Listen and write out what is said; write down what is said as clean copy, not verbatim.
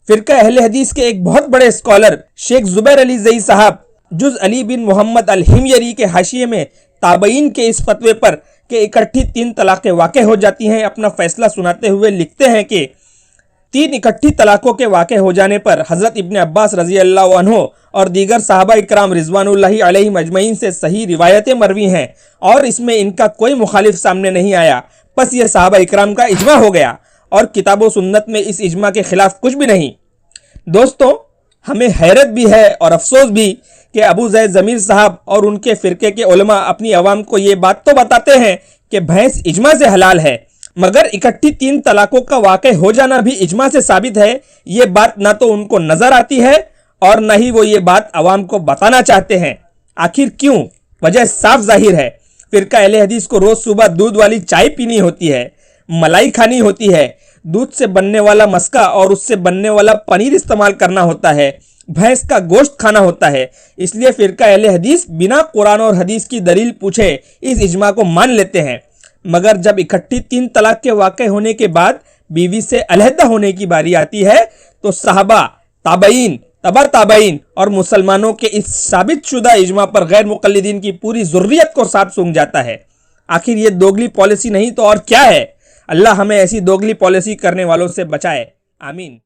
فرقہ اہل حدیث کے ایک بہت بڑے اسکالر شیخ زبیر علی زئی صاحب جز علی بن محمد الحمیری کے حاشیے میں تابعین کے اس فتوے پر کہ اکٹھی 3 طلاقیں واقع ہو جاتی ہیں اپنا فیصلہ سناتے ہوئے لکھتے ہیں کہ 3 اکٹھی طلاقوں کے واقع ہو جانے پر حضرت ابن عباس رضی اللہ عنہ اور دیگر صحابہ اکرام رضوان اللہ علیہ مجمعین سے صحیح روایتیں مروی ہیں اور اس میں ان کا کوئی مخالف سامنے نہیں آیا، پس یہ صحابہ اکرام کا اجماع ہو گیا اور کتاب و سنت میں اس اجماع کے خلاف کچھ بھی نہیں۔ دوستو، ہمیں حیرت بھی ہے اور افسوس بھی کہ ابو زید ضمیر صاحب اور ان کے فرقے کے علماء اپنی عوام کو یہ بات تو بتاتے ہیں کہ بھینس اجماع سے حلال ہے، مگر اکٹھی 3 طلاقوں کا واقع ہو جانا بھی اجماع سے ثابت ہے، یہ بات نہ تو ان کو نظر آتی ہے اور نہ ہی وہ یہ بات عوام کو بتانا چاہتے ہیں۔ آخر کیوں؟ وجہ صاف ظاہر ہے۔ فرقہ اہل حدیث کو روز صبح دودھ والی چائے پینی ہوتی ہے، ملائی کھانی ہوتی ہے، دودھ سے بننے والا مسکا اور اس سے بننے والا پنیر استعمال کرنا ہوتا ہے، بھینس کا گوشت کھانا ہوتا ہے۔ اس لیے فرقہ اہل حدیث بنا قرآن اور حدیث کی دلیل پوچھے اس اجماع کو مان لیتے ہیں، مگر جب اکٹھی 3 طلاق کے واقع ہونے کے بعد بیوی سے علیحدہ ہونے کی باری آتی ہے تو صحابہ، تابعین، تبع تابعین اور مسلمانوں کے اس ثابت شدہ اجماع پر غیر مقلدین کی پوری ذریت کو سانپ سونگھ جاتا ہے۔ آخر یہ دوگلی پالیسی نہیں تو اور کیا ہے؟ اللہ ہمیں ایسی دوگلی پالیسی کرنے والوں سے بچائے، آمین۔